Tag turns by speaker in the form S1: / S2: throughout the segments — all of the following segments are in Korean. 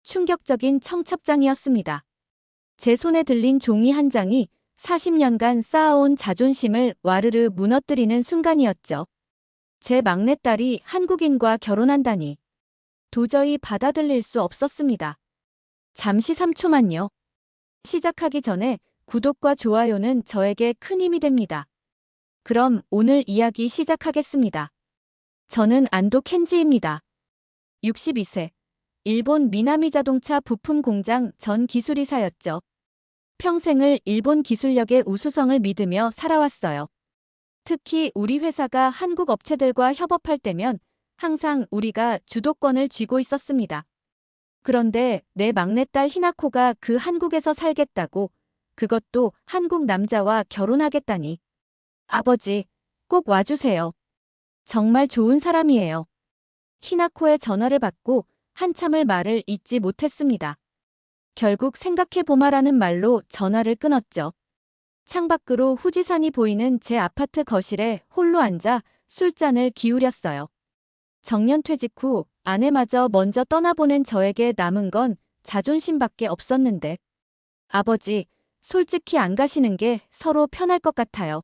S1: 충격적인 청첩장이었습니다. 제 손에 들린 종이 한 장이 40년간 쌓아온 자존심을 와르르 무너뜨리는 순간이었죠. 제 막내딸이 한국인과 결혼한다니 도저히 받아들일 수 없었습니다. 잠시 3초만요. 시작하기 전에 구독과 좋아요는 저에게 큰 힘이 됩니다. 그럼 오늘 이야기 시작하겠습니다. 저는 안도 켄지입니다. 62세. 일본 미나미 자동차 부품 공장 전 기술이사였죠. 평생을 일본 기술력의 우수성을 믿으며 살아왔어요. 특히 우리 회사가 한국 업체들과 협업할 때면 항상 우리가 주도권을 쥐고 있었습니다. 그런데 내 막내딸 히나코가 그 한국에서 살겠다고, 그것도 한국 남자와 결혼하겠다니. 아버지, 꼭 와주세요. 정말 좋은 사람이에요. 히나코의 전화를 받고 한참을 말을 잇지 못했습니다. 결국 생각해보마라는 말로 전화를 끊었죠. 창밖으로 후지산이 보이는 제 아파트 거실에 홀로 앉아 술잔을 기울였어요. 정년퇴직 후 아내마저 먼저 떠나보낸 저에게 남은 건 자존심밖에 없었는데. 아버지, 솔직히 안 가시는 게 서로 편할 것 같아요.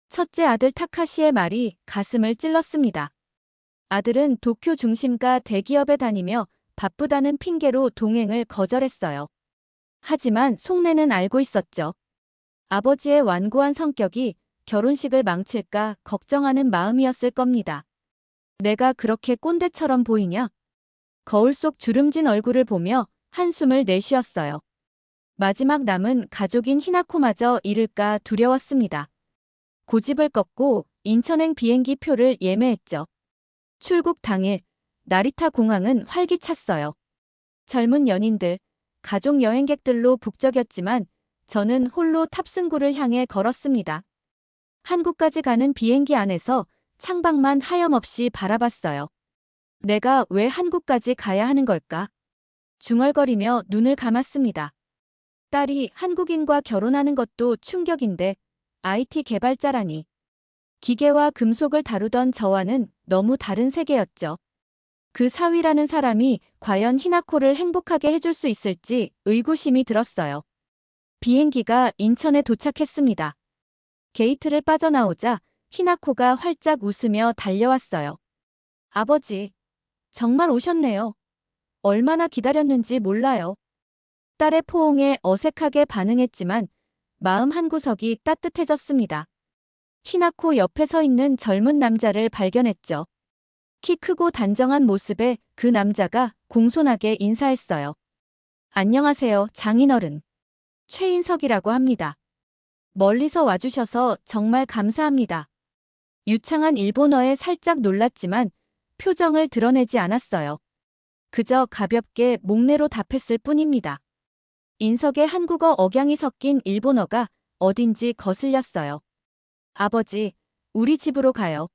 S1: 첫째 아들 타카시의 말이 가슴을 찔렀습니다. 아들은 도쿄 중심가 대기업에 다니며 바쁘다는 핑계로 동행을 거절했어요. 하지만 속내는 알고 있었죠. 아버지의 완고한 성격이 결혼식을 망칠까 걱정하는 마음이었을 겁니다. 내가 그렇게 꼰대처럼 보이냐? 거울 속 주름진 얼굴을 보며 한숨을 내쉬었어요. 마지막 남은 가족인 히나코마저 잃을까 두려웠습니다. 고집을 꺾고 인천행 비행기 표를 예매했죠. 출국 당일 나리타 공항은 활기찼어요. 젊은 연인들, 가족 여행객들로 북적였지만 저는 홀로 탑승구를 향해 걸었습니다. 한국까지 가는 비행기 안에서 창밖만 하염없이 바라봤어요. 내가 왜 한국까지 가야 하는 걸까? 중얼거리며 눈을 감았습니다. 딸이 한국인과 결혼하는 것도 충격인데 IT 개발자라니. 기계와 금속을 다루던 저와는 너무 다른 세계였죠. 그 사위라는 사람이 과연 히나코를 행복하게 해줄 수 있을지 의구심이 들었어요. 비행기가 인천에 도착했습니다. 게이트를 빠져나오자 히나코가 활짝 웃으며 달려왔어요. 아버지, 정말 오셨네요. 얼마나 기다렸는지 몰라요. 딸의 포옹에 어색하게 반응했지만 마음 한구석이 따뜻해졌습니다. 히나코 옆에 서 있는 젊은 남자를 발견했죠. 키 크고 단정한 모습에 그 남자가 공손하게 인사했어요. 안녕하세요, 장인어른. 최인석이라고 합니다. 멀리서 와주셔서 정말 감사합니다. 유창한 일본어에 살짝 놀랐지만 표정을 드러내지 않았어요. 그저 가볍게 목례로 답했을 뿐입니다. 인석의 한국어 억양이 섞인 일본어가 어딘지 거슬렸어요. 아버지, 우리 집으로 가요.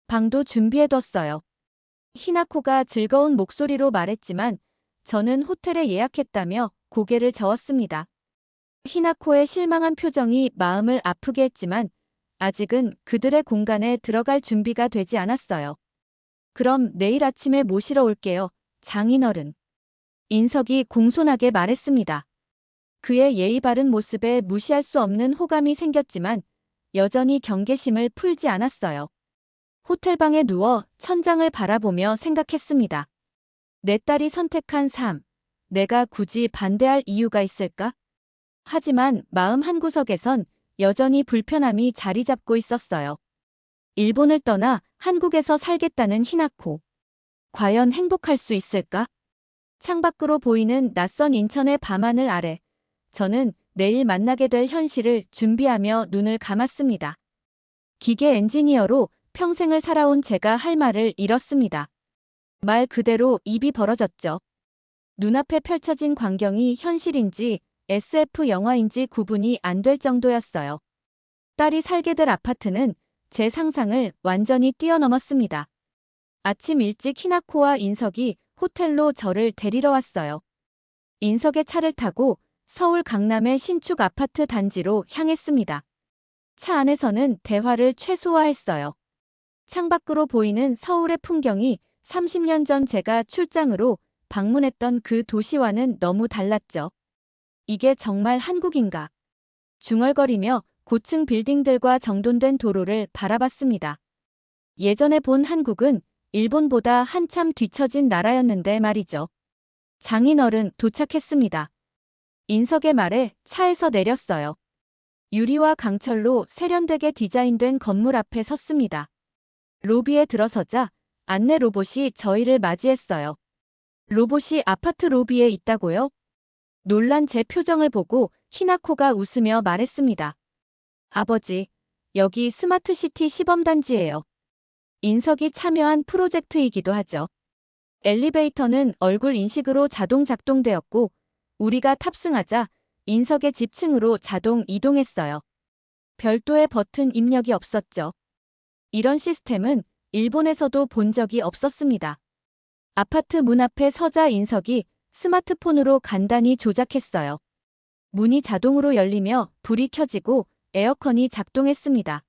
S1: 방도 준비해뒀어요. 히나코가 즐거운 목소리로 말했지만 저는 호텔에 예약했다며 고개를 저었습니다. 히나코의 실망한 표정이 마음을 아프게 했지만 아직은 그들의 공간에 들어갈 준비가 되지 않았어요. 그럼 내일 아침에 모시러 올게요, 장인어른. 인석이 공손하게 말했습니다. 그의 예의 바른 모습에 무시할 수 없는 호감이 생겼지만 여전히 경계심을 풀지 않았어요. 호텔방에 누워 천장을 바라보며 생각했습니다. 내 딸이 선택한 삶, 내가 굳이 반대할 이유가 있을까? 하지만 마음 한구석에선 여전히 불편함이 자리 잡고 있었어요. 일본을 떠나 한국에서 살겠다는 히나코. 과연 행복할 수 있을까? 창밖으로 보이는 낯선 인천의 밤하늘 아래 저는 내일 만나게 될 현실을 준비하며 눈을 감았습니다. 기계 엔지니어로 평생을 살아온 제가 할 말을 잃었습니다. 말 그대로 입이 벌어졌죠. 눈앞에 펼쳐진 광경이 현실인지 SF 영화인지 구분이 안 될 정도였어요. 딸이 살게 될 아파트는 제 상상을 완전히 뛰어넘었습니다. 아침 일찍 히나코와 인석이 호텔로 저를 데리러 왔어요. 인석의 차를 타고 서울 강남의 신축 아파트 단지로 향했습니다. 차 안에서는 대화를 최소화했어요. 창밖으로 보이는 서울의 풍경이 30년 전 제가 출장으로 방문했던 그 도시와는 너무 달랐죠. 이게 정말 한국인가? 중얼거리며 고층 빌딩들과 정돈된 도로를 바라봤습니다. 예전에 본 한국은 일본보다 한참 뒤처진 나라였는데 말이죠. 장인어른 도착했습니다. 인석의 말에 차에서 내렸어요. 유리와 강철로 세련되게 디자인된 건물 앞에 섰습니다. 로비에 들어서자 안내 로봇이 저희를 맞이했어요. 로봇이 아파트 로비에 있다고요? 놀란 제 표정을 보고 히나코가 웃으며 말했습니다. 아버지, 여기 스마트시티 시범단지예요. 인석이 참여한 프로젝트이기도 하죠. 엘리베이터는 얼굴 인식으로 자동 작동되었고 우리가 탑승하자 인석의 집층으로 자동 이동했어요. 별도의 버튼 입력이 없었죠. 이런 시스템은 일본에서도 본 적이 없었습니다. 아파트 문 앞에 서자 인석이 스마트폰으로 간단히 조작했어요. 문이 자동으로 열리며 불이 켜지고 에어컨이 작동했습니다.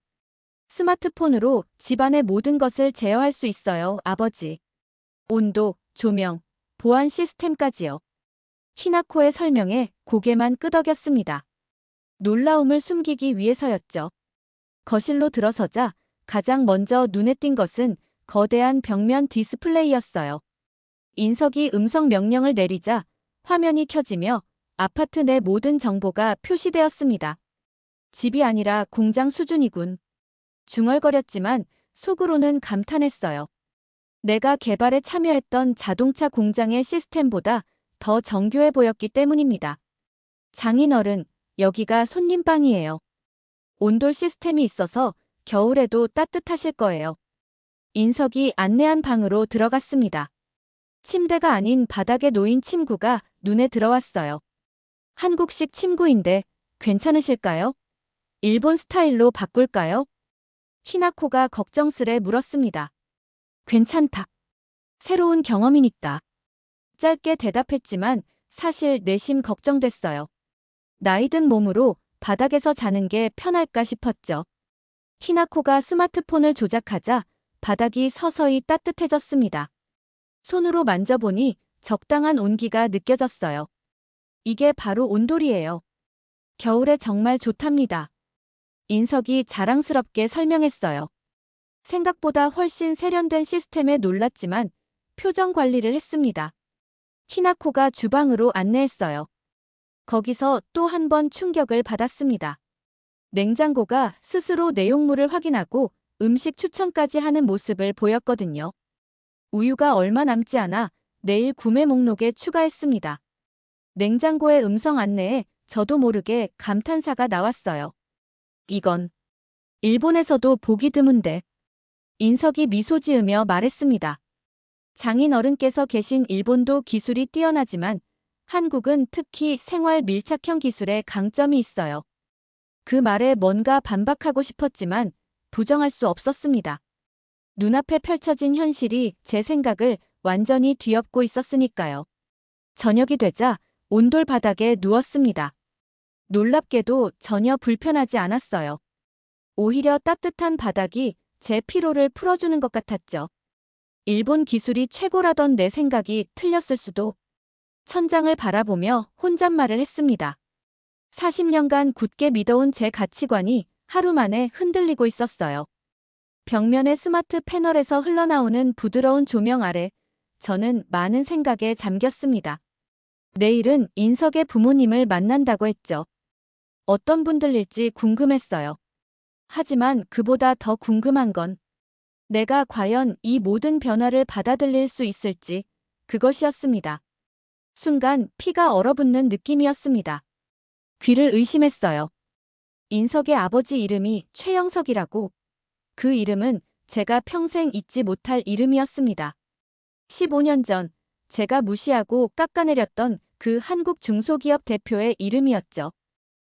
S1: 스마트폰으로 집안의 모든 것을 제어할 수 있어요, 아버지. 온도, 조명, 보안 시스템까지요. 히나코의 설명에 고개만 끄덕였습니다. 놀라움을 숨기기 위해서였죠. 거실로 들어서자 가장 먼저 눈에 띈 것은 거대한 벽면 디스플레이였어요. 인석이 음성 명령을 내리자 화면이 켜지며 아파트 내 모든 정보가 표시되었습니다. 집이 아니라 공장 수준이군. 중얼거렸지만 속으로는 감탄했어요. 내가 개발에 참여했던 자동차 공장의 시스템보다 더 정교해 보였기 때문입니다. 장인어른, 여기가 손님방이에요. 온돌 시스템이 있어서 겨울에도 따뜻하실 거예요. 인석이 안내한 방으로 들어갔습니다. 침대가 아닌 바닥에 놓인 침구가 눈에 들어왔어요. 한국식 침구인데 괜찮으실까요? 일본 스타일로 바꿀까요? 히나코가 걱정스레 물었습니다. 괜찮다. 새로운 경험이니까. 짧게 대답했지만 사실 내심 걱정됐어요. 나이든 몸으로 바닥에서 자는 게 편할까 싶었죠. 히나코가 스마트폰을 조작하자 바닥이 서서히 따뜻해졌습니다. 손으로 만져보니 적당한 온기가 느껴졌어요. 이게 바로 온돌이에요. 겨울에 정말 좋답니다. 인석이 자랑스럽게 설명했어요. 생각보다 훨씬 세련된 시스템에 놀랐지만 표정 관리를 했습니다. 히나코가 주방으로 안내했어요. 거기서 또 한 번 충격을 받았습니다. 냉장고가 스스로 내용물을 확인하고 음식 추천까지 하는 모습을 보였거든요. 우유가 얼마 남지 않아 내일 구매 목록에 추가했습니다. 냉장고의 음성 안내에 저도 모르게 감탄사가 나왔어요. 이건 일본에서도 보기 드문데. 인석이 미소 지으며 말했습니다. 장인어른께서 계신 일본도 기술이 뛰어나지만 한국은 특히 생활 밀착형 기술에 강점이 있어요. 그 말에 뭔가 반박하고 싶었지만 부정할 수 없었습니다. 눈앞에 펼쳐진 현실이 제 생각을 완전히 뒤엎고 있었으니까요. 저녁이 되자 온돌 바닥에 누웠습니다. 놀랍게도 전혀 불편하지 않았어요. 오히려 따뜻한 바닥이 제 피로를 풀어주는 것 같았죠. 일본 기술이 최고라던 내 생각이 틀렸을 수도. 천장을 바라보며 혼잣말을 했습니다. 40년간 굳게 믿어온 제 가치관이 하루 만에 흔들리고 있었어요. 벽면의 스마트 패널에서 흘러나오는 부드러운 조명 아래 저는 많은 생각에 잠겼습니다. 내일은 인석의 부모님을 만난다고 했죠. 어떤 분들일지 궁금했어요. 하지만 그보다 더 궁금한 건 내가 과연 이 모든 변화를 받아들일 수 있을지 그것이었습니다. 순간 피가 얼어붙는 느낌이었습니다. 귀를 의심했어요. 인석의 아버지 이름이 최영석이라고. 그 이름은 제가 평생 잊지 못할 이름이었습니다. 15년 전 제가 무시하고 깎아내렸던 그 한국 중소기업 대표의 이름이었죠.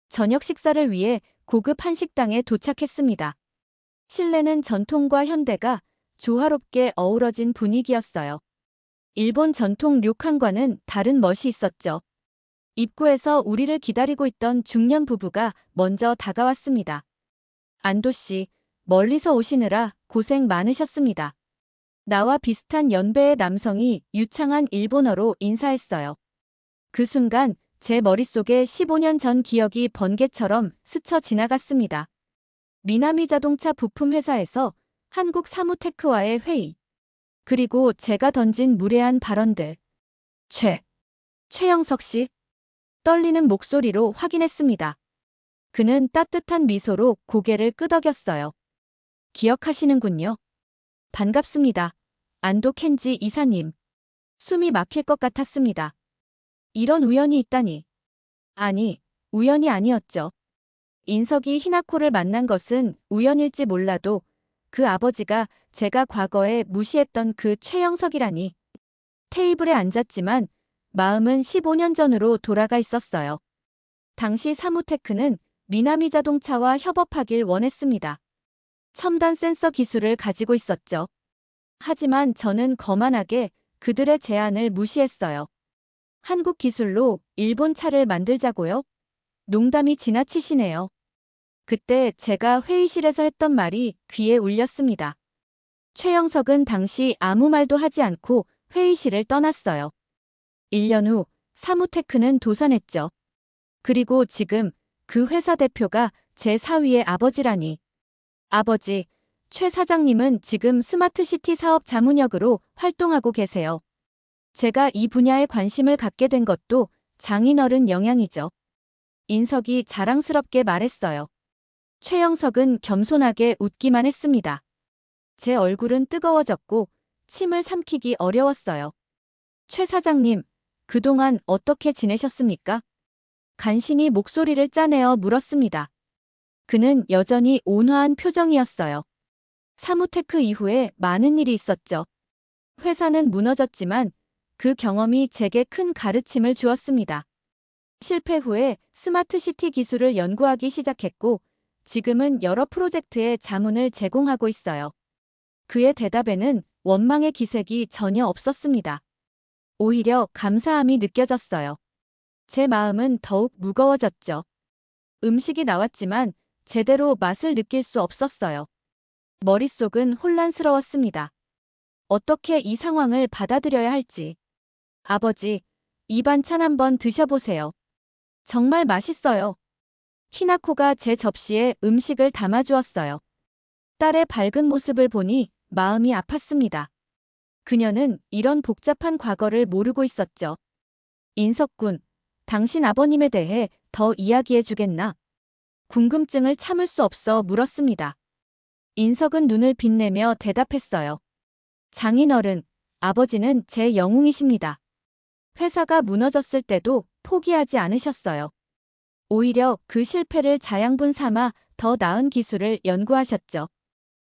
S1: 저녁 식사를 위해 고급 한식당에 도착했습니다. 실내는 전통과 현대가 조화롭게 어우러진 분위기였어요. 일본 전통 료칸과는 다른 멋이 있었죠. 입구에서 우리를 기다리고 있던 중년 부부가 먼저 다가왔습니다. 안도 씨, 멀리서 오시느라 고생 많으셨습니다. 나와 비슷한 연배의 남성이 유창한 일본어로 인사했어요. 그 순간 제 머릿속에 15년 전 기억이 번개처럼 스쳐 지나갔습니다. 미나미 자동차 부품 회사에서 한국 사무테크와의 회의. 그리고 제가 던진 무례한 발언들. 최영석 씨? 떨리는 목소리로 확인했습니다. 그는 따뜻한 미소로 고개를 끄덕였어요. 기억하시는군요. 반갑습니다. 안도 켄지 이사님. 숨이 막힐 것 같았습니다. 이런 우연이 있다니. 아니, 우연이 아니었죠. 인석이 히나코를 만난 것은 우연일지 몰라도 그 아버지가 제가 과거에 무시했던 그 최영석이라니. 테이블에 앉았지만 마음은 15년 전으로 돌아가 있었어요. 당시 사무테크는 미나미 자동차와 협업하길 원했습니다. 첨단 센서 기술을 가지고 있었죠. 하지만 저는 거만하게 그들의 제안을 무시했어요. 한국 기술로 일본 차를 만들자고요? 농담이 지나치시네요. 그때 제가 회의실에서 했던 말이 귀에 울렸습니다. 최영석은 당시 아무 말도 하지 않고 회의실을 떠났어요. 1년 후 사무테크는 도산했죠. 그리고 지금 그 회사 대표가 제 사위의 아버지라니. 아버지, 최 사장님은 지금 스마트시티 사업 자문역으로 활동하고 계세요. 제가 이 분야에 관심을 갖게 된 것도 장인어른 영향이죠. 인석이 자랑스럽게 말했어요. 최영석은 겸손하게 웃기만 했습니다. 제 얼굴은 뜨거워졌고 침을 삼키기 어려웠어요. 최 사장님, 그동안 어떻게 지내셨습니까? 간신히 목소리를 짜내어 물었습니다. 그는 여전히 온화한 표정이었어요. 사무테크 이후에 많은 일이 있었죠. 회사는 무너졌지만 그 경험이 제게 큰 가르침을 주었습니다. 실패 후에 스마트시티 기술을 연구하기 시작했고 지금은 여러 프로젝트에 자문을 제공하고 있어요. 그의 대답에는 원망의 기색이 전혀 없었습니다. 오히려 감사함이 느껴졌어요. 제 마음은 더욱 무거워졌죠. 음식이 나왔지만 제대로 맛을 느낄 수 없었어요. 머릿속은 혼란스러웠습니다. 어떻게 이 상황을 받아들여야 할지. 아버지, 이 반찬 한번 드셔보세요. 정말 맛있어요. 히나코가 제 접시에 음식을 담아주었어요. 딸의 밝은 모습을 보니 마음이 아팠습니다. 그녀는 이런 복잡한 과거를 모르고 있었죠. 인석군, 당신 아버님에 대해 더 이야기해 주겠나? 궁금증을 참을 수 없어 물었습니다. 인석은 눈을 빛내며 대답했어요. 장인어른, 아버지는 제 영웅이십니다. 회사가 무너졌을 때도 포기하지 않으셨어요. 오히려 그 실패를 자양분 삼아 더 나은 기술을 연구하셨죠.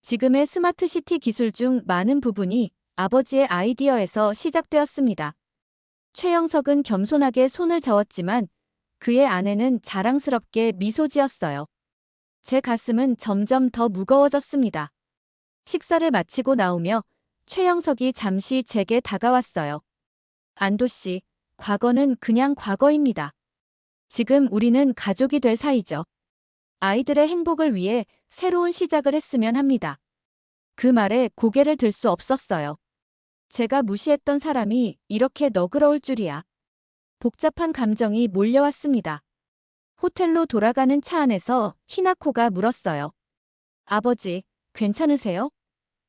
S1: 지금의 스마트시티 기술 중 많은 부분이 아버지의 아이디어에서 시작되었습니다. 최영석은 겸손하게 손을 저었지만 그의 아내는 자랑스럽게 미소 지었어요. 제 가슴은 점점 더 무거워졌습니다. 식사를 마치고 나오며 최영석이 잠시 제게 다가왔어요. 안도 씨, 과거는 그냥 과거입니다. 지금 우리는 가족이 될 사이죠. 아이들의 행복을 위해 새로운 시작을 했으면 합니다. 그 말에 고개를 들 수 없었어요. 제가 무시했던 사람이 이렇게 너그러울 줄이야. 복잡한 감정이 몰려왔습니다. 호텔로 돌아가는 차 안에서 히나코가 물었어요. 아버지, 괜찮으세요?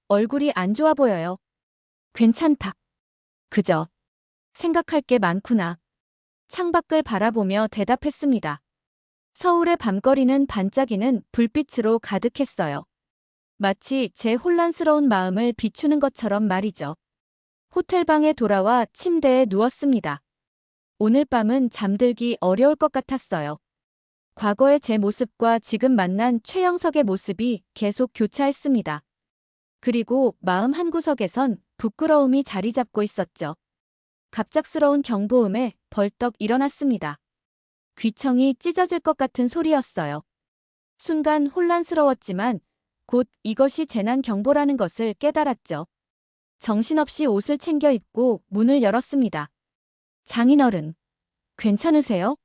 S1: 얼굴이 안 좋아 보여요. 괜찮다. 그저 생각할 게 많구나. 창밖을 바라보며 대답했습니다. 서울의 밤거리는 반짝이는 불빛으로 가득했어요. 마치 제 혼란스러운 마음을 비추는 것처럼 말이죠. 호텔방에 돌아와 침대에 누웠습니다. 오늘 밤은 잠들기 어려울 것 같았어요. 과거의 제 모습과 지금 만난 최영석의 모습이 계속 교차했습니다. 그리고 마음 한구석에선 부끄러움이 자리 잡고 있었죠. 갑작스러운 경보음에 벌떡 일어났습니다. 귀청이 찢어질 것 같은 소리였어요. 순간 혼란스러웠지만 곧 이것이 재난 경보라는 것을 깨달았죠. 정신없이 옷을 챙겨 입고 문을 열었습니다. 장인어른, 괜찮으세요?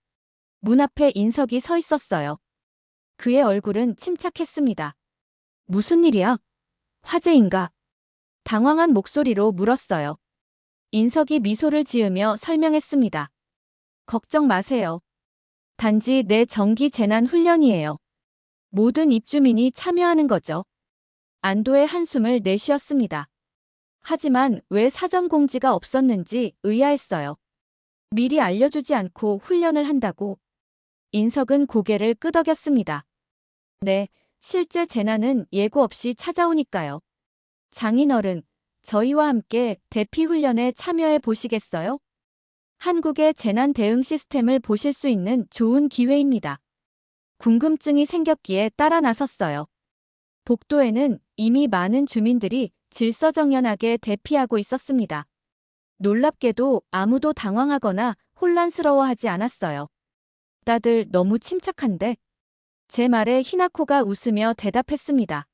S1: 문 앞에 인석이 서 있었어요. 그의 얼굴은 침착했습니다. 무슨 일이야? 화재인가? 당황한 목소리로 물었어요. 인석이 미소를 지으며 설명했습니다. 걱정 마세요. 단지 내 정기 재난 훈련이에요. 모든 입주민이 참여하는 거죠. 안도의 한숨을 내쉬었습니다. 하지만 왜 사전 공지가 없었는지 의아했어요. 미리 알려주지 않고 훈련을 한다고? 인석은 고개를 끄덕였습니다. 네, 실제 재난은 예고 없이 찾아오니까요. 장인어른, 저희와 함께 대피 훈련에 참여해 보시겠어요? 한국의 재난 대응 시스템을 보실 수 있는 좋은 기회입니다. 궁금증이 생겼기에 따라 나섰어요. 복도에는 이미 많은 주민들이 질서정연하게 대피하고 있었습니다. 놀랍게도 아무도 당황하거나 혼란스러워하지 않았어요. 다들 너무 침착한데? 제 말에 히나코가 웃으며 대답했습니다.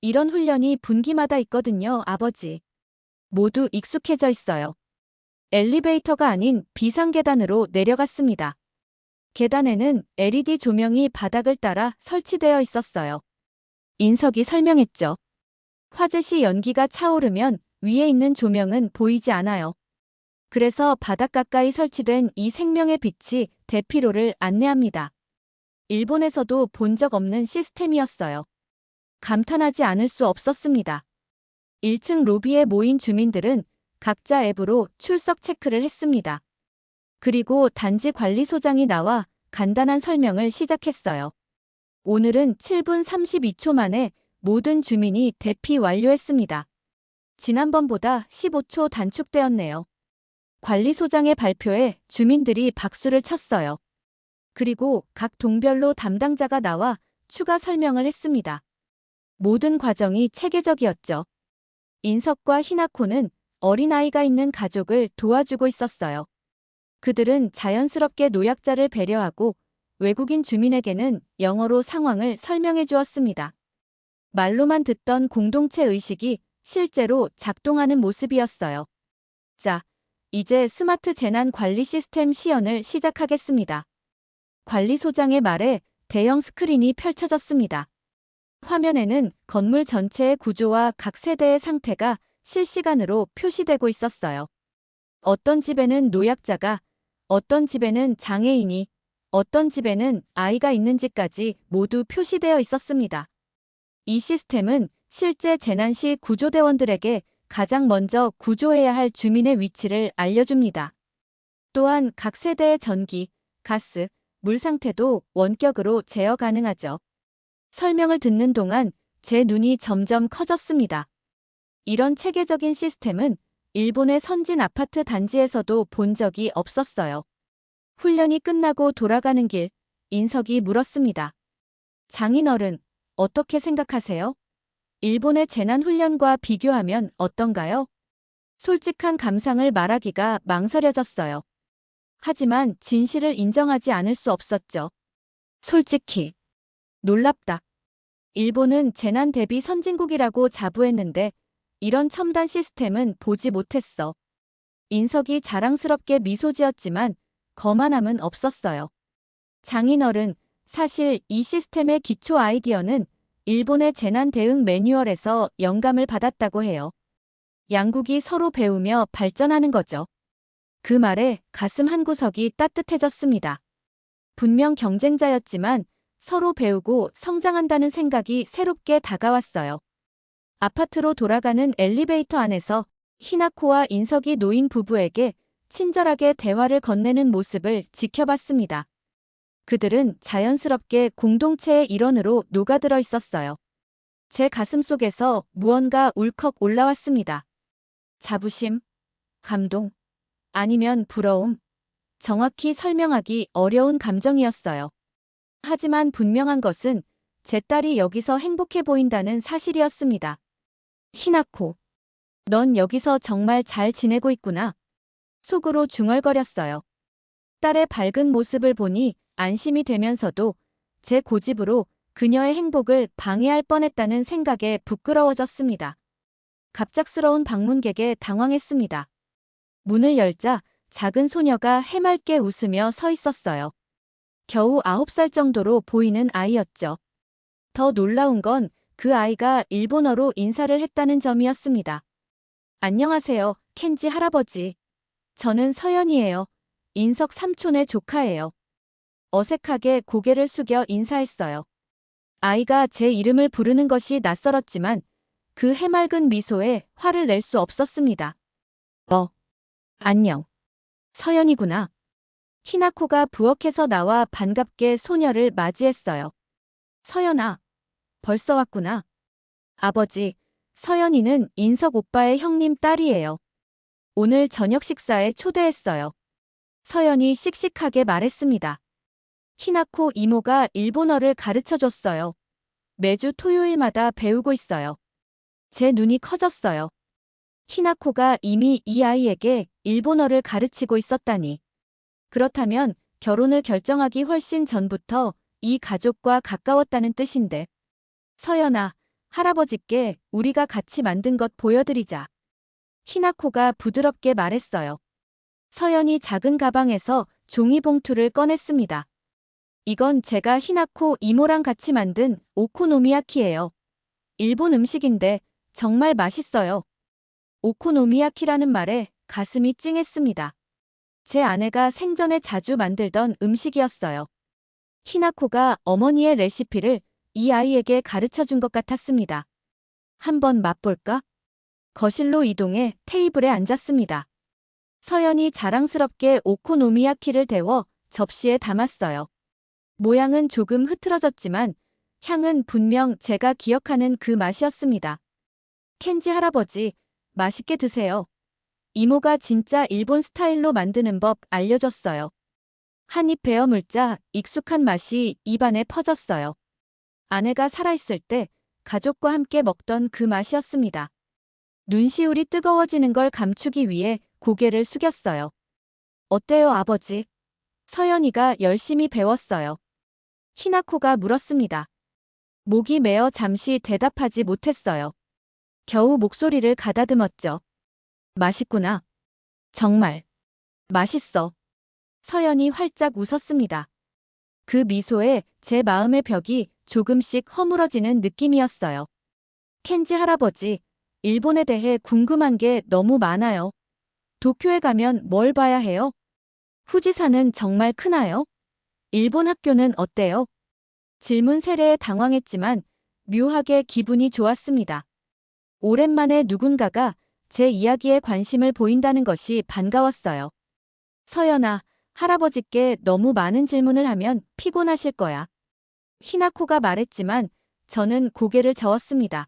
S1: 이런 훈련이 분기마다 있거든요, 아버지. 모두 익숙해져 있어요. 엘리베이터가 아닌 비상계단으로 내려갔습니다. 계단에는 LED 조명이 바닥을 따라 설치되어 있었어요. 인석이 설명했죠. 화재 시 연기가 차오르면 위에 있는 조명은 보이지 않아요. 그래서 바닥 가까이 설치된 이 생명의 빛이 대피로를 안내합니다. 일본에서도 본 적 없는 시스템이었어요. 감탄하지 않을 수 없었습니다. 1층 로비에 모인 주민들은 각자 앱으로 출석 체크를 했습니다. 그리고 단지 관리소장이 나와 간단한 설명을 시작했어요. 오늘은 7분 32초 만에 모든 주민이 대피 완료했습니다. 지난번보다 15초 단축되었네요. 관리소장의 발표에 주민들이 박수를 쳤어요. 그리고 각 동별로 담당자가 나와 추가 설명을 했습니다. 모든 과정이 체계적이었죠. 인석과 히나코는 어린아이가 있는 가족을 도와주고 있었어요. 그들은 자연스럽게 노약자를 배려하고 외국인 주민에게는 영어로 상황을 설명해 주었습니다. 말로만 듣던 공동체 의식이 실제로 작동하는 모습이었어요. 자, 이제 스마트 재난 관리 시스템 시연을 시작하겠습니다. 관리소장의 말에 대형 스크린이 펼쳐졌습니다. 화면에는 건물 전체의 구조와 각 세대의 상태가 실시간으로 표시되고 있었어요. 어떤 집에는 노약자가, 어떤 집에는 장애인이, 어떤 집에는 아이가 있는지까지 모두 표시되어 있었습니다. 이 시스템은 실제 재난 시 구조대원들에게 가장 먼저 구조해야 할 주민의 위치를 알려줍니다. 또한 각 세대의 전기, 가스, 물 상태도 원격으로 제어 가능하죠. 설명을 듣는 동안 제 눈이 점점 커졌습니다. 이런 체계적인 시스템은 일본의 선진 아파트 단지에서도 본 적이 없었어요. 훈련이 끝나고 돌아가는 길, 인석이 물었습니다. 장인어른, 어떻게 생각하세요? 일본의 재난훈련과 비교하면 어떤가요? 솔직한 감상을 말하기가 망설여졌어요. 하지만 진실을 인정하지 않을 수 없었죠. 솔직히 놀랍다. 일본은 재난 대비 선진국이라고 자부했는데 이런 첨단 시스템은 보지 못했어. 인석이 자랑스럽게 미소 지었지만 거만함은 없었어요. 장인어른, 사실 이 시스템의 기초 아이디어는 일본의 재난 대응 매뉴얼에서 영감을 받았다고 해요. 양국이 서로 배우며 발전하는 거죠. 그 말에 가슴 한구석이 따뜻해졌습니다. 분명 경쟁자였지만 서로 배우고 성장한다는 생각이 새롭게 다가왔어요. 아파트로 돌아가는 엘리베이터 안에서 히나코와 인석이 노인 부부에게 친절하게 대화를 건네는 모습을 지켜봤습니다. 그들은 자연스럽게 공동체의 일원으로 녹아들어 있었어요. 제 가슴속에서 무언가 울컥 올라왔습니다. 자부심, 감동, 아니면 부러움. 정확히 설명하기 어려운 감정이었어요. 하지만 분명한 것은 제 딸이 여기서 행복해 보인다는 사실이었습니다. 히나코, 넌 여기서 정말 잘 지내고 있구나. 속으로 중얼거렸어요. 딸의 밝은 모습을 보니 안심이 되면서도 제 고집으로 그녀의 행복을 방해할 뻔했다는 생각에 부끄러워졌습니다. 갑작스러운 방문객에 당황했습니다. 문을 열자 작은 소녀가 해맑게 웃으며 서 있었어요. 겨우 9살 정도로 보이는 아이였죠. 더 놀라운 건 그 아이가 일본어로 인사를 했다는 점이었습니다. 안녕하세요, 켄지 할아버지. 저는 서연이에요. 인석 삼촌의 조카예요. 어색하게 고개를 숙여 인사했어요. 아이가 제 이름을 부르는 것이 낯설었지만 그 해맑은 미소에 화를 낼 수 없었습니다. 안녕. 서연이구나. 히나코가 부엌에서 나와 반갑게 소녀를 맞이했어요. 서연아, 벌써 왔구나. 아버지, 서연이는 인석 오빠의 형님 딸이에요. 오늘 저녁 식사에 초대했어요. 서연이 씩씩하게 말했습니다. 히나코 이모가 일본어를 가르쳐줬어요. 매주 토요일마다 배우고 있어요. 제 눈이 커졌어요. 히나코가 이미 이 아이에게 일본어를 가르치고 있었다니. 그렇다면 결혼을 결정하기 훨씬 전부터 이 가족과 가까웠다는 뜻인데. 서연아, 할아버지께 우리가 같이 만든 것 보여드리자. 히나코가 부드럽게 말했어요. 서연이 작은 가방에서 종이봉투를 꺼냈습니다. 이건 제가 히나코 이모랑 같이 만든 오코노미야키예요. 일본 음식인데 정말 맛있어요. 오코노미야키라는 말에 가슴이 찡했습니다. 제 아내가 생전에 자주 만들던 음식이었어요. 히나코가 어머니의 레시피를 이 아이에게 가르쳐 준 것 같았습니다. 한번 맛볼까? 거실로 이동해 테이블에 앉았습니다. 서연이 자랑스럽게 오코노미야키를 데워 접시에 담았어요. 모양은 조금 흐트러졌지만 향은 분명 제가 기억하는 그 맛이었습니다. 켄지 할아버지, 맛있게 드세요. 이모가 진짜 일본 스타일로 만드는 법 알려줬어요. 한 입 베어 물자 익숙한 맛이 입안에 퍼졌어요. 아내가 살아있을 때 가족과 함께 먹던 그 맛이었습니다. 눈시울이 뜨거워지는 걸 감추기 위해 고개를 숙였어요. 어때요, 아버지? 서연이가 열심히 배웠어요. 히나코가 물었습니다. 목이 메어 잠시 대답하지 못했어요. 겨우 목소리를 가다듬었죠. 맛있구나. 정말. 맛있어. 서연이 활짝 웃었습니다. 그 미소에 제 마음의 벽이 조금씩 허물어지는 느낌이었어요. 켄지 할아버지, 일본에 대해 궁금한 게 너무 많아요. 도쿄에 가면 뭘 봐야 해요? 후지산은 정말 크나요? 일본 학교는 어때요? 질문 세례에 당황했지만 묘하게 기분이 좋았습니다. 오랜만에 누군가가 제 이야기에 관심을 보인다는 것이 반가웠어요. 서연아, 할아버지께 너무 많은 질문을 하면 피곤하실 거야. 히나코가 말했지만 저는 고개를 저었습니다.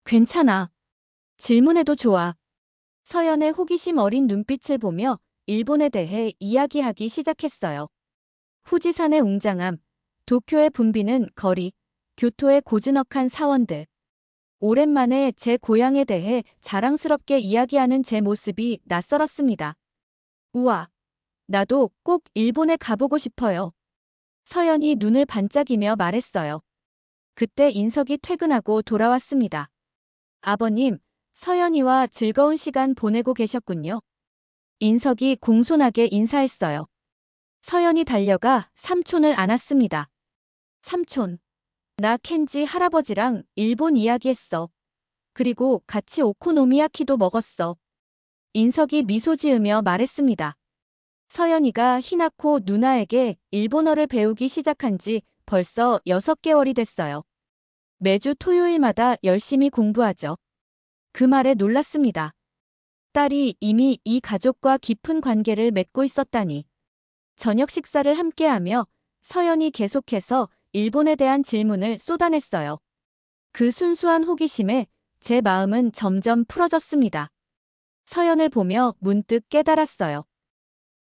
S1: 괜찮아. 질문해도 좋아. 서연의 호기심 어린 눈빛을 보며 일본에 대해 이야기하기 시작했어요. 후지산의 웅장함, 도쿄의 붐비는 거리, 교토의 고즈넉한 사원들. 오랜만에 제 고향에 대해 자랑스럽게 이야기하는 제 모습이 낯설었습니다. 우와, 나도 꼭 일본에 가보고 싶어요. 서연이 눈을 반짝이며 말했어요. 그때 인석이 퇴근하고 돌아왔습니다. 아버님, 서연이와 즐거운 시간 보내고 계셨군요. 인석이 공손하게 인사했어요. 서연이 달려가 삼촌을 안았습니다. 삼촌, 나 켄지 할아버지랑 일본 이야기했어. 그리고 같이 오코노미야키도 먹었어. 인석이 미소 지으며 말했습니다. 서연이가 히나코 누나에게 일본어를 배우기 시작한 지 벌써 6개월이 됐어요. 매주 토요일마다 열심히 공부하죠. 그 말에 놀랐습니다. 딸이 이미 이 가족과 깊은 관계를 맺고 있었다니. 저녁 식사를 함께하며 서연이 계속해서 일본에 대한 질문을 쏟아냈어요. 그 순수한 호기심에 제 마음은 점점 풀어졌습니다. 서연을 보며 문득 깨달았어요.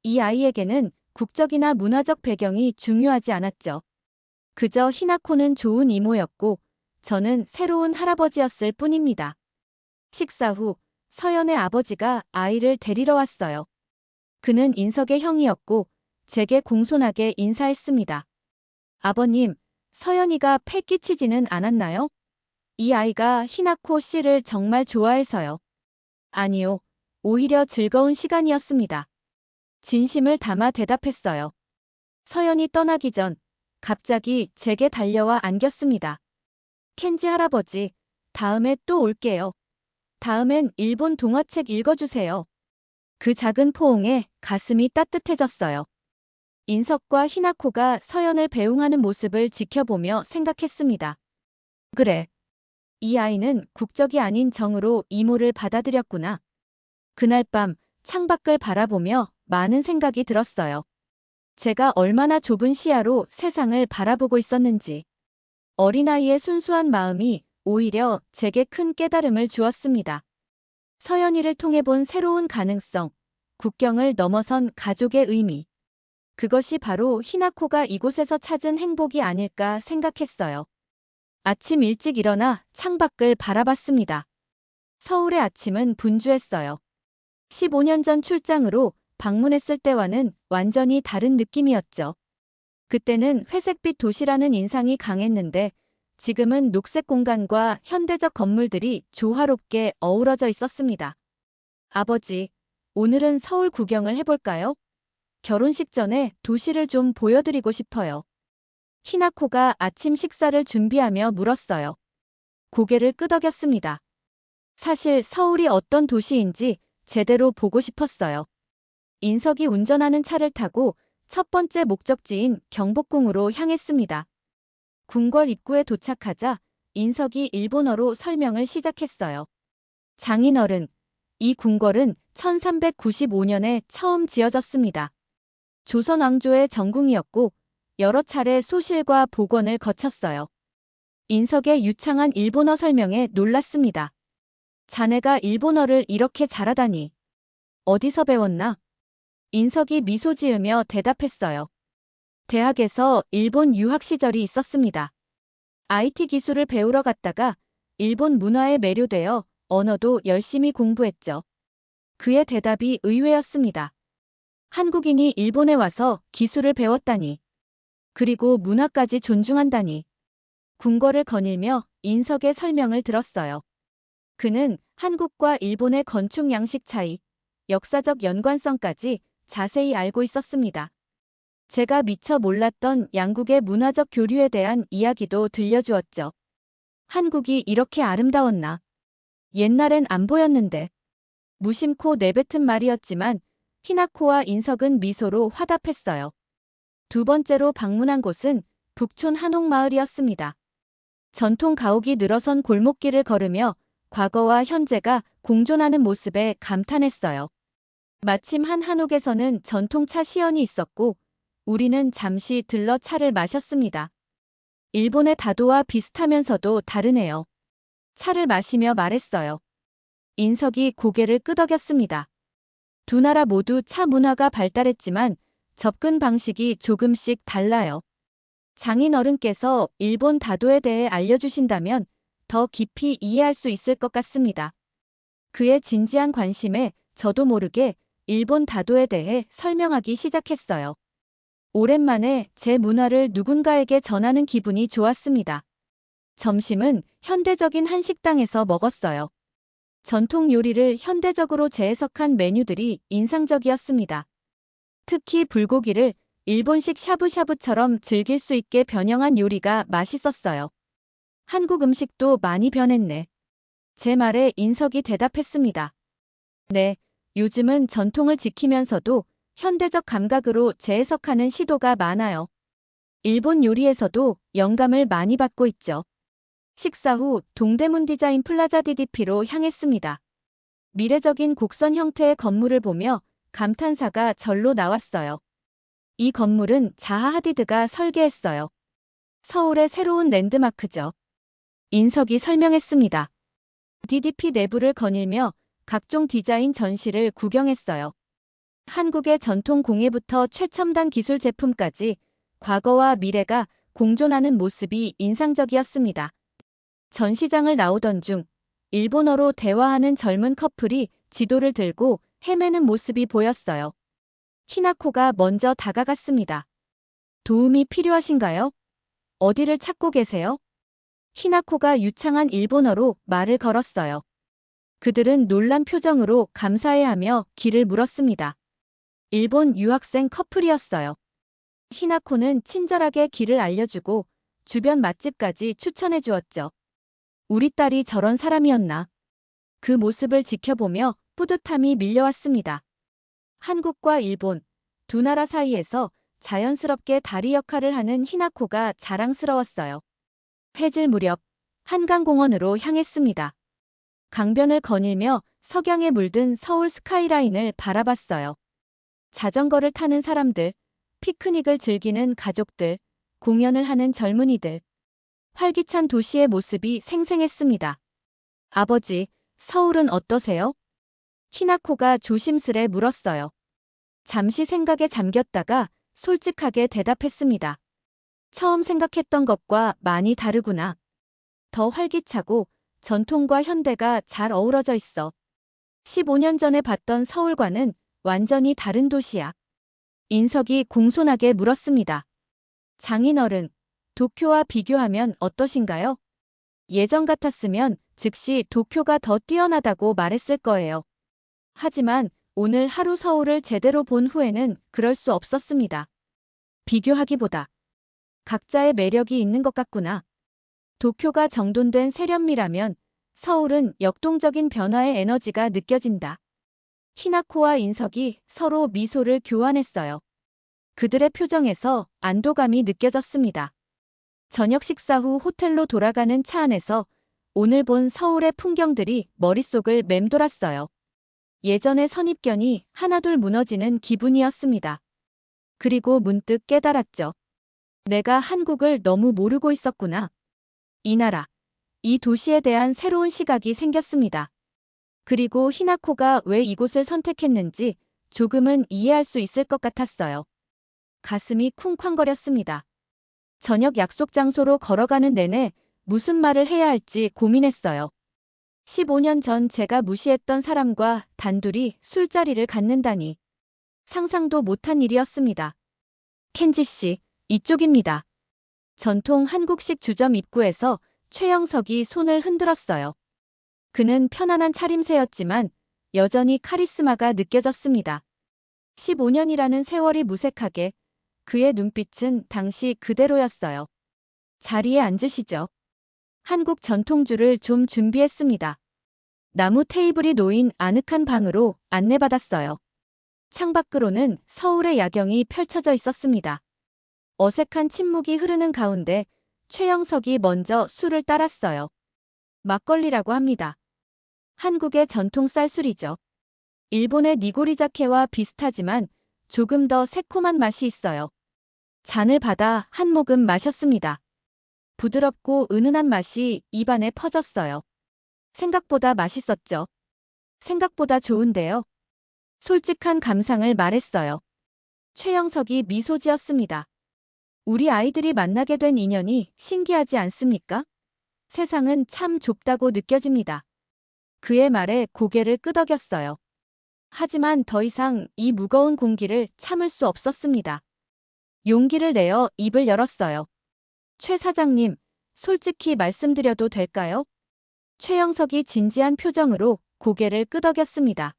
S1: 이 아이에게는 국적이나 문화적 배경이 중요하지 않았죠. 그저 히나코는 좋은 이모였고 저는 새로운 할아버지였을 뿐입니다. 식사 후 서연의 아버지가 아이를 데리러 왔어요. 그는 인석의 형이었고 제게 공손하게 인사했습니다. 아버님, 서연이가 패 끼치지는 않았나요? 이 아이가 히나코 씨를 정말 좋아해서요. 아니요, 오히려 즐거운 시간이었습니다. 진심을 담아 대답했어요. 서연이 떠나기 전 갑자기 제게 달려와 안겼습니다. 켄지 할아버지, 다음에 또 올게요. 다음엔 일본 동화책 읽어주세요. 그 작은 포옹에 가슴이 따뜻해졌어요. 인석과 히나코가 서연을 배웅하는 모습을 지켜보며 생각했습니다. 그래. 이 아이는 국적이 아닌 정으로 이모를 받아들였구나. 그날 밤 창밖을 바라보며 많은 생각이 들었어요. 제가 얼마나 좁은 시야로 세상을 바라보고 있었는지. 어린아이의 순수한 마음이 오히려 제게 큰 깨달음을 주었습니다. 서연이를 통해 본 새로운 가능성, 국경을 넘어선 가족의 의미. 그것이 바로 히나코가 이곳에서 찾은 행복이 아닐까 생각했어요. 아침 일찍 일어나 창밖을 바라봤습니다. 서울의 아침은 분주했어요. 15년 전 출장으로 방문했을 때와는 완전히 다른 느낌이었죠. 그때는 회색빛 도시라는 인상이 강했는데 지금은 녹색 공간과 현대적 건물들이 조화롭게 어우러져 있었습니다. 아버지, 오늘은 서울 구경을 해볼까요? 결혼식 전에 도시를 좀 보여드리고 싶어요. 히나코가 아침 식사를 준비하며 물었어요. 고개를 끄덕였습니다. 사실 서울이 어떤 도시인지 제대로 보고 싶었어요. 인석이 운전하는 차를 타고 첫 번째 목적지인 경복궁으로 향했습니다. 궁궐 입구에 도착하자 인석이 일본어로 설명을 시작했어요. 장인어른, 이 궁궐은 1395년에 처음 지어졌습니다. 조선 왕조의 전궁이었고 여러 차례 소실과 복원을 거쳤어요. 인석의 유창한 일본어 설명에 놀랐습니다. 자네가 일본어를 이렇게 잘하다니. 어디서 배웠나? 인석이 미소 지으며 대답했어요. 대학에서 일본 유학 시절이 있었습니다. IT 기술을 배우러 갔다가 일본 문화에 매료되어 언어도 열심히 공부했죠. 그의 대답이 의외였습니다. 한국인이 일본에 와서 기술을 배웠다니. 그리고 문화까지 존중한다니. 궁궐을 거닐며 인석의 설명을 들었어요. 그는 한국과 일본의 건축 양식 차이, 역사적 연관성까지 자세히 알고 있었습니다. 제가 미처 몰랐던 양국의 문화적 교류에 대한 이야기도 들려주었죠. 한국이 이렇게 아름다웠나? 옛날엔 안 보였는데. 무심코 내뱉은 말이었지만 히나코와 인석은 미소로 화답했어요. 두 번째로 방문한 곳은 북촌 한옥마을이었습니다. 전통 가옥이 늘어선 골목길을 걸으며 과거와 현재가 공존하는 모습에 감탄했어요. 마침 한 한옥에서는 전통차 시연이 있었고 우리는 잠시 들러 차를 마셨습니다. 일본의 다도와 비슷하면서도 다르네요. 차를 마시며 말했어요. 인석이 고개를 끄덕였습니다. 두 나라 모두 차 문화가 발달했지만 접근 방식이 조금씩 달라요. 장인어른께서 일본 다도에 대해 알려주신다면 더 깊이 이해할 수 있을 것 같습니다. 그의 진지한 관심에 저도 모르게 일본 다도에 대해 설명하기 시작했어요. 오랜만에 제 문화를 누군가에게 전하는 기분이 좋았습니다. 점심은 현대적인 한식당에서 먹었어요. 전통 요리를 현대적으로 재해석한 메뉴들이 인상적이었습니다. 특히 불고기를 일본식 샤브샤브처럼 즐길 수 있게 변형한 요리가 맛있었어요. 한국 음식도 많이 변했네. 제 말에 인석이 대답했습니다. 네, 요즘은 전통을 지키면서도 현대적 감각으로 재해석하는 시도가 많아요. 일본 요리에서도 영감을 많이 받고 있죠. 식사 후 동대문 디자인 플라자 DDP로 향했습니다. 미래적인 곡선 형태의 건물을 보며 감탄사가 절로 나왔어요. 이 건물은 자하 하디드가 설계했어요. 서울의 새로운 랜드마크죠. 인석이 설명했습니다. DDP 내부를 거닐며 각종 디자인 전시를 구경했어요. 한국의 전통 공예부터 최첨단 기술 제품까지 과거와 미래가 공존하는 모습이 인상적이었습니다. 전시장을 나오던 중 일본어로 대화하는 젊은 커플이 지도를 들고 헤매는 모습이 보였어요. 히나코가 먼저 다가갔습니다. 도움이 필요하신가요? 어디를 찾고 계세요? 히나코가 유창한 일본어로 말을 걸었어요. 그들은 놀란 표정으로 감사해하며 길을 물었습니다. 일본 유학생 커플이었어요. 히나코는 친절하게 길을 알려주고 주변 맛집까지 추천해 주었죠. 우리 딸이 저런 사람이었나? 그 모습을 지켜보며 뿌듯함이 밀려왔습니다. 한국과 일본, 두 나라 사이에서 자연스럽게 다리 역할을 하는 히나코가 자랑스러웠어요. 해질 무렵 한강공원으로 향했습니다. 강변을 거닐며 석양에 물든 서울 스카이라인을 바라봤어요. 자전거를 타는 사람들, 피크닉을 즐기는 가족들, 공연을 하는 젊은이들. 활기찬 도시의 모습이 생생했습니다. 아버지, 서울은 어떠세요? 히나코가 조심스레 물었어요. 잠시 생각에 잠겼다가 솔직하게 대답했습니다. 처음 생각했던 것과 많이 다르구나. 더 활기차고 전통과 현대가 잘 어우러져 있어. 15년 전에 봤던 서울과는 완전히 다른 도시야. 인석이 공손하게 물었습니다. 장인어른, 도쿄와 비교하면 어떠신가요? 예전 같았으면 즉시 도쿄가 더 뛰어나다고 말했을 거예요. 하지만 오늘 하루 서울을 제대로 본 후에는 그럴 수 없었습니다. 비교하기보다 각자의 매력이 있는 것 같구나. 도쿄가 정돈된 세련미라면 서울은 역동적인 변화의 에너지가 느껴진다. 히나코와 인석이 서로 미소를 교환했어요. 그들의 표정에서 안도감이 느껴졌습니다. 저녁 식사 후 호텔로 돌아가는 차 안에서 오늘 본 서울의 풍경들이 머릿속을 맴돌았어요. 예전의 선입견이 하나둘 무너지는 기분이었습니다. 그리고 문득 깨달았죠. 내가 한국을 너무 모르고 있었구나. 이 나라, 이 도시에 대한 새로운 시각이 생겼습니다. 그리고 히나코가 왜 이곳을 선택했는지 조금은 이해할 수 있을 것 같았어요. 가슴이 쿵쾅거렸습니다. 저녁 약속 장소로 걸어가는 내내 무슨 말을 해야 할지 고민했어요. 15년 전 제가 무시했던 사람과 단둘이 술자리를 갖는다니. 상상도 못한 일이었습니다. 켄지 씨, 이쪽입니다. 전통 한국식 주점 입구에서 최영석이 손을 흔들었어요. 그는 편안한 차림새였지만 여전히 카리스마가 느껴졌습니다. 15년이라는 세월이 무색하게 그의 눈빛은 당시 그대로였어요. 자리에 앉으시죠. 한국 전통주를 좀 준비했습니다. 나무 테이블이 놓인 아늑한 방으로 안내받았어요. 창밖으로는 서울의 야경이 펼쳐져 있었습니다. 어색한 침묵이 흐르는 가운데 최영석이 먼저 술을 따랐어요. 막걸리라고 합니다. 한국의 전통 쌀술이죠. 일본의 니고리자케와 비슷하지만 조금 더 새콤한 맛이 있어요. 잔을 받아 한 모금 마셨습니다. 부드럽고 은은한 맛이 입안에 퍼졌어요. 생각보다 맛있었죠. 생각보다 좋은데요. 솔직한 감상을 말했어요. 최영석이 미소 지었습니다. 우리 아이들이 만나게 된 인연이 신기하지 않습니까? 세상은 참 좁다고 느껴집니다. 그의 말에 고개를 끄덕였어요. 하지만 더 이상 이 무거운 공기를 참을 수 없었습니다. 용기를 내어 입을 열었어요. 최 사장님, 솔직히 말씀드려도 될까요? 최영석이 진지한 표정으로 고개를 끄덕였습니다.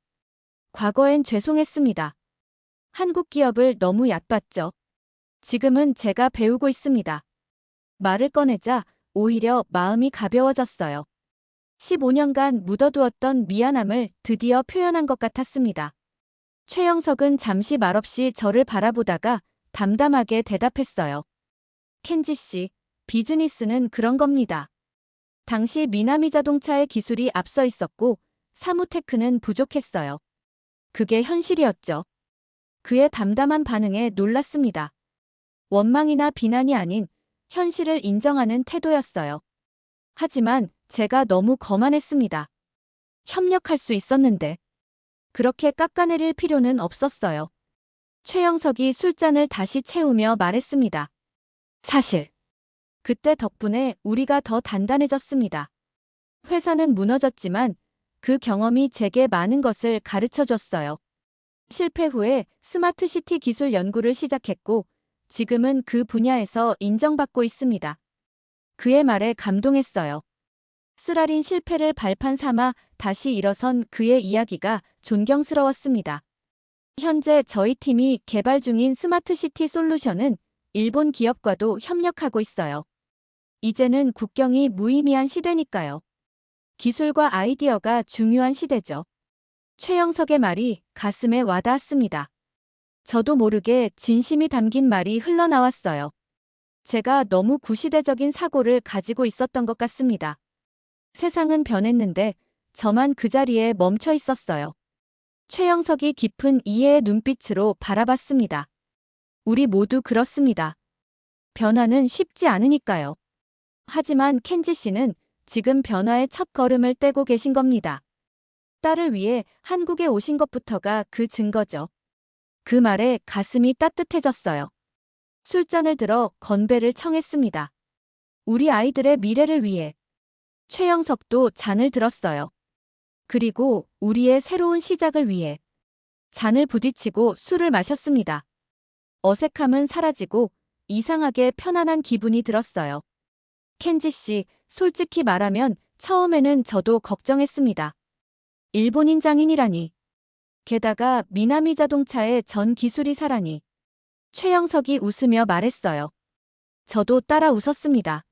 S1: 과거엔 죄송했습니다. 한국 기업을 너무 얕봤죠. 지금은 제가 배우고 있습니다. 말을 꺼내자 오히려 마음이 가벼워졌어요. 15년간 묻어두었던 미안함을 드디어 표현한 것 같았습니다. 최영석은 잠시 말없이 저를 바라보다가 담담하게 대답했어요. 켄지 씨, 비즈니스는 그런 겁니다. 당시 미나미 자동차의 기술이 앞서 있었고 사무테크는 부족했어요. 그게 현실이었죠. 그의 담담한 반응에 놀랐습니다. 원망이나 비난이 아닌 현실을 인정하는 태도였어요. 하지만 제가 너무 거만했습니다. 협력할 수 있었는데 그렇게 깎아내릴 필요는 없었어요. 최영석이 술잔을 다시 채우며 말했습니다. 사실 그때 덕분에 우리가 더 단단해졌습니다. 회사는 무너졌지만 그 경험이 제게 많은 것을 가르쳐줬어요. 실패 후에 스마트시티 기술 연구를 시작했고 지금은 그 분야에서 인정받고 있습니다. 그의 말에 감동했어요. 쓰라린 실패를 발판 삼아 다시 일어선 그의 이야기가 존경스러웠습니다. 현재 저희 팀이 개발 중인 스마트시티 솔루션은 일본 기업과도 협력하고 있어요. 이제는 국경이 무의미한 시대니까요. 기술과 아이디어가 중요한 시대죠. 최영석의 말이 가슴에 와닿았습니다. 저도 모르게 진심이 담긴 말이 흘러나왔어요. 제가 너무 구시대적인 사고를 가지고 있었던 것 같습니다. 세상은 변했는데 저만 그 자리에 멈춰 있었어요. 최영석이 깊은 이해의 눈빛으로 바라봤습니다. 우리 모두 그렇습니다. 변화는 쉽지 않으니까요. 하지만 켄지 씨는 지금 변화의 첫 걸음을 떼고 계신 겁니다. 딸을 위해 한국에 오신 것부터가 그 증거죠. 그 말에 가슴이 따뜻해졌어요. 술잔을 들어 건배를 청했습니다. 우리 아이들의 미래를 위해. 최영석도 잔을 들었어요. 그리고 우리의 새로운 시작을 위해. 잔을 부딪히고 술을 마셨습니다. 어색함은 사라지고 이상하게 편안한 기분이 들었어요. 켄지 씨, 솔직히 말하면 처음에는 저도 걱정했습니다. 일본인 장인이라니. 게다가 미나미 자동차의 전 기술이사라니. 최영석이 웃으며 말했어요. 저도 따라 웃었습니다.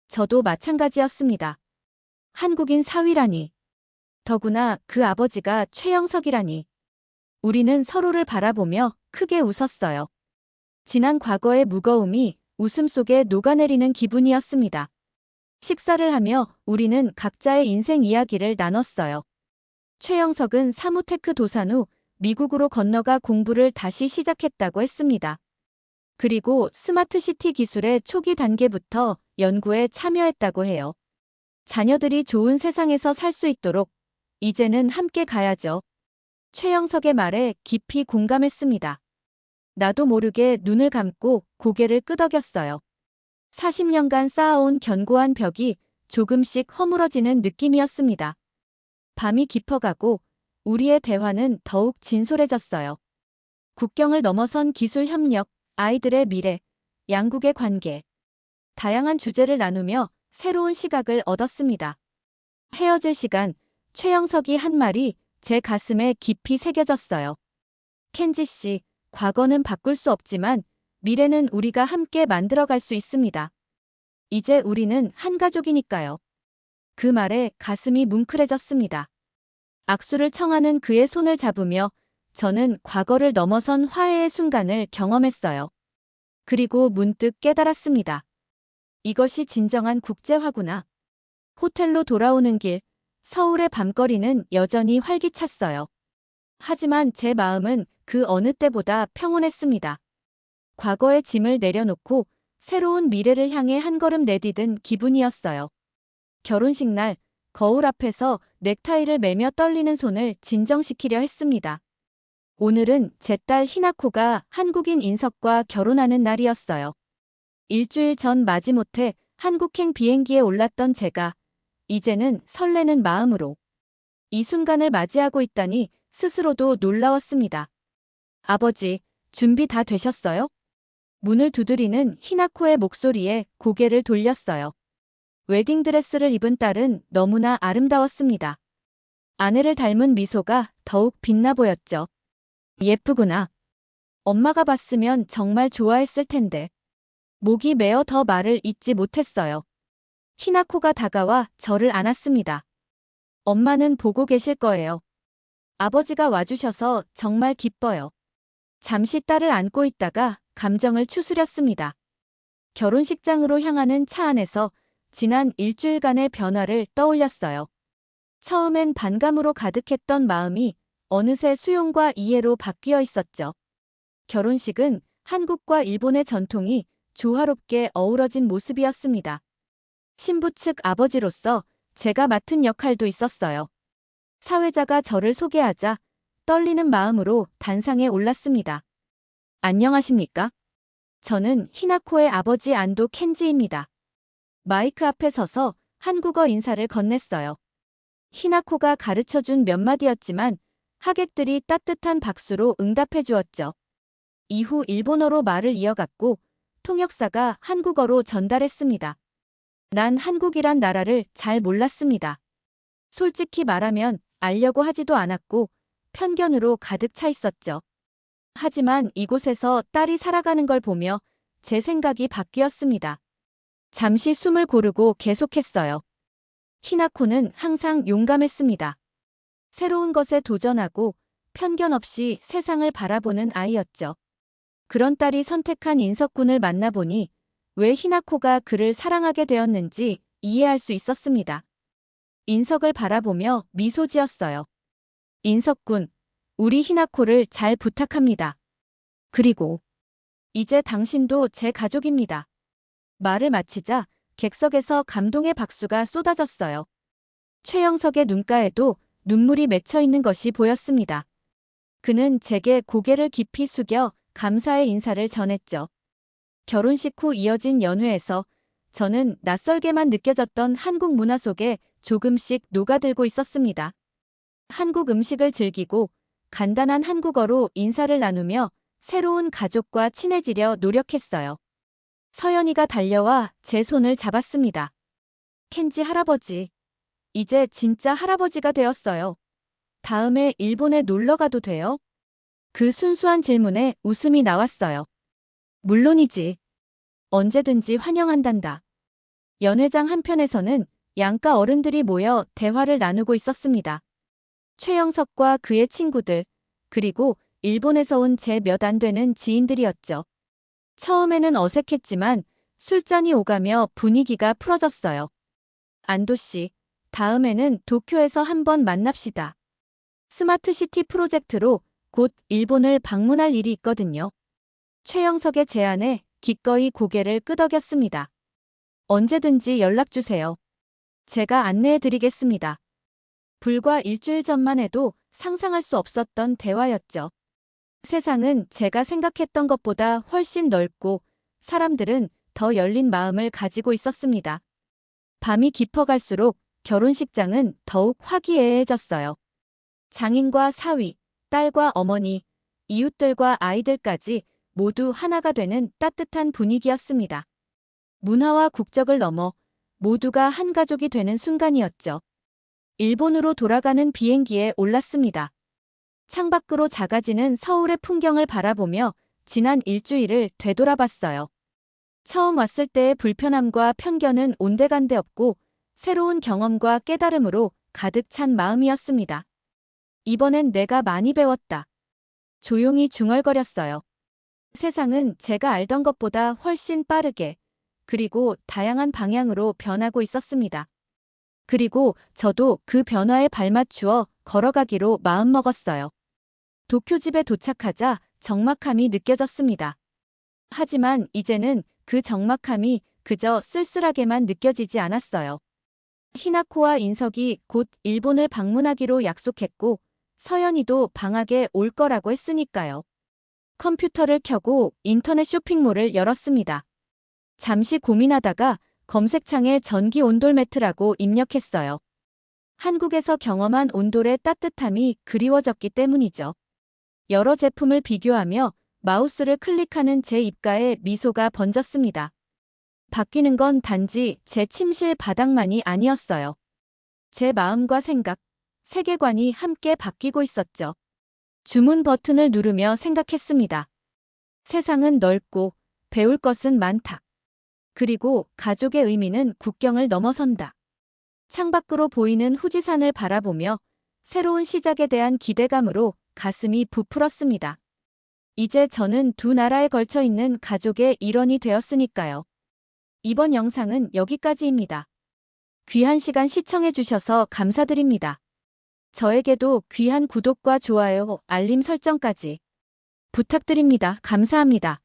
S1: 저도 마찬가지였습니다. 한국인 사위라니. 더구나 그 아버지가 최영석이라니. 우리는 서로를 바라보며 크게 웃었어요. 지난 과거의 무거움이 웃음 속에 녹아내리는 기분이었습니다. 식사를 하며 우리는 각자의 인생 이야기를 나눴어요. 최영석은 사무테크 도산 후 미국으로 건너가 공부를 다시 시작했다고 했습니다. 그리고 스마트시티 기술의 초기 단계부터 연구에 참여했다고 해요. 자녀들이 좋은 세상에서 살 수 있도록 이제는 함께 가야죠. 최영석의 말에 깊이 공감했습니다. 나도 모르게 눈을 감고 고개를 끄덕였어요. 40년간 쌓아온 견고한 벽이 조금씩 허물어지는 느낌이었습니다. 밤이 깊어가고 우리의 대화는 더욱 진솔해졌어요. 국경을 넘어선 기술 협력, 아이들의 미래, 양국의 관계. 다양한 주제를 나누며 새로운 시각을 얻었습니다. 헤어질 시간, 최영석이 한 말이 제 가슴에 깊이 새겨졌어요. 켄지 씨, 과거는 바꿀 수 없지만 미래는 우리가 함께 만들어갈 수 있습니다. 이제 우리는 한 가족이니까요. 그 말에 가슴이 뭉클해졌습니다. 악수를 청하는 그의 손을 잡으며 저는 과거를 넘어선 화해의 순간을 경험했어요. 그리고 문득 깨달았습니다. 이것이 진정한 국제화구나. 호텔로 돌아오는 길, 서울의 밤거리는 여전히 활기찼어요. 하지만 제 마음은 그 어느 때보다 평온했습니다. 과거의 짐을 내려놓고 새로운 미래를 향해 한 걸음 내디딘 기분이었어요. 결혼식 날, 거울 앞에서 넥타이를 매며 떨리는 손을 진정시키려 했습니다. 오늘은 제 딸 히나코가 한국인 인석과 결혼하는 날이었어요. 일주일 전 마지못해 한국행 비행기에 올랐던 제가 이제는 설레는 마음으로 이 순간을 맞이하고 있다니 스스로도 놀라웠습니다. 아버지, 준비 다 되셨어요? 문을 두드리는 히나코의 목소리에 고개를 돌렸어요. 웨딩드레스를 입은 딸은 너무나 아름다웠습니다. 아내를 닮은 미소가 더욱 빛나 보였죠. 예쁘구나. 엄마가 봤으면 정말 좋아했을 텐데. 목이 메어 더 말을 잇지 못했어요. 히나코가 다가와 저를 안았습니다. 엄마는 보고 계실 거예요. 아버지가 와주셔서 정말 기뻐요. 잠시 딸을 안고 있다가 감정을 추스렸습니다. 결혼식장으로 향하는 차 안에서 지난 일주일간의 변화를 떠올렸어요. 처음엔 반감으로 가득했던 마음이 어느새 수용과 이해로 바뀌어 있었죠. 결혼식은 한국과 일본의 전통이 조화롭게 어우러진 모습이었습니다. 신부 측 아버지로서 제가 맡은 역할도 있었어요. 사회자가 저를 소개하자 떨리는 마음으로 단상에 올랐습니다. 안녕하십니까? 저는 히나코의 아버지 안도 켄지입니다. 마이크 앞에 서서 한국어 인사를 건넸어요. 히나코가 가르쳐준 몇 마디였지만 하객들이 따뜻한 박수로 응답해 주었죠. 이후 일본어로 말을 이어갔고 통역사가 한국어로 전달했습니다. 난 한국이란 나라를 잘 몰랐습니다. 솔직히 말하면 알려고 하지도 않았고 편견으로 가득 차 있었죠. 하지만 이곳에서 딸이 살아가는 걸 보며 제 생각이 바뀌었습니다. 잠시 숨을 고르고 계속했어요. 히나코는 항상 용감했습니다. 새로운 것에 도전하고 편견 없이 세상을 바라보는 아이였죠. 그런 딸이 선택한 인석군을 만나보니 왜 히나코가 그를 사랑하게 되었는지 이해할 수 있었습니다. 인석을 바라보며 미소 지었어요. 인석군, 우리 히나코를 잘 부탁합니다. 그리고 이제 당신도 제 가족입니다. 말을 마치자 객석에서 감동의 박수가 쏟아졌어요. 최영석의 눈가에도 눈물이 맺혀 있는 것이 보였습니다. 그는 제게 고개를 깊이 숙여 감사의 인사를 전했죠. 결혼식 후 이어진 연회에서 저는 낯설게만 느껴졌던 한국 문화 속에 조금씩 녹아들고 있었습니다. 한국 음식을 즐기고 간단한 한국어로 인사를 나누며 새로운 가족과 친해지려 노력했어요. 서연이가 달려와 제 손을 잡았습니다. 켄지 할아버지, 이제 진짜 할아버지가 되었어요. 다음에 일본에 놀러 가도 돼요? 그 순수한 질문에 웃음이 나왔어요. 물론이지. 언제든지 환영한단다. 연회장 한편에서는 양가 어른들이 모여 대화를 나누고 있었습니다. 최영석과 그의 친구들, 그리고 일본에서 온 제 몇 안 되는 지인들이었죠. 처음에는 어색했지만 술잔이 오가며 분위기가 풀어졌어요. 안도 씨, 다음에는 도쿄에서 한번 만납시다. 스마트시티 프로젝트로 곧 일본을 방문할 일이 있거든요. 최영석의 제안에 기꺼이 고개를 끄덕였습니다. 언제든지 연락주세요. 제가 안내해드리겠습니다. 불과 일주일 전만 해도 상상할 수 없었던 대화였죠. 세상은 제가 생각했던 것보다 훨씬 넓고 사람들은 더 열린 마음을 가지고 있었습니다. 밤이 깊어갈수록 결혼식장은 더욱 화기애애해졌어요. 장인과 사위, 딸과 어머니, 이웃들과 아이들까지 모두 하나가 되는 따뜻한 분위기였습니다. 문화와 국적을 넘어 모두가 한 가족이 되는 순간이었죠. 일본으로 돌아가는 비행기에 올랐습니다. 창밖으로 작아지는 서울의 풍경을 바라보며 지난 일주일을 되돌아봤어요. 처음 왔을 때의 불편함과 편견은 온데간데 없고 새로운 경험과 깨달음으로 가득 찬 마음이었습니다. 이번엔 내가 많이 배웠다. 조용히 중얼거렸어요. 세상은 제가 알던 것보다 훨씬 빠르게 그리고 다양한 방향으로 변하고 있었습니다. 그리고 저도 그 변화에 발맞추어 걸어가기로 마음먹었어요. 도쿄집에 도착하자 적막함이 느껴졌습니다. 하지만 이제는 그 적막함이 그저 쓸쓸하게만 느껴지지 않았어요. 히나코와 인석이 곧 일본을 방문하기로 약속했고 서연이도 방학에 올 거라고 했으니까요. 컴퓨터를 켜고 인터넷 쇼핑몰을 열었습니다. 잠시 고민하다가 검색창에 전기 온돌 매트라고 입력했어요. 한국에서 경험한 온돌의 따뜻함이 그리워졌기 때문이죠. 여러 제품을 비교하며 마우스를 클릭하는 제 입가에 미소가 번졌습니다. 바뀌는 건 단지 제 침실 바닥만이 아니었어요. 제 마음과 생각, 세계관이 함께 바뀌고 있었죠. 주문 버튼을 누르며 생각했습니다. 세상은 넓고 배울 것은 많다. 그리고 가족의 의미는 국경을 넘어선다. 창밖으로 보이는 후지산을 바라보며 새로운 시작에 대한 기대감으로 가슴이 부풀었습니다. 이제 저는 두 나라에 걸쳐 있는 가족의 일원이 되었으니까요. 이번 영상은 여기까지입니다. 귀한 시간 시청해주셔서 감사드립니다. 저에게도 귀한 구독과 좋아요, 알림 설정까지 부탁드립니다. 감사합니다.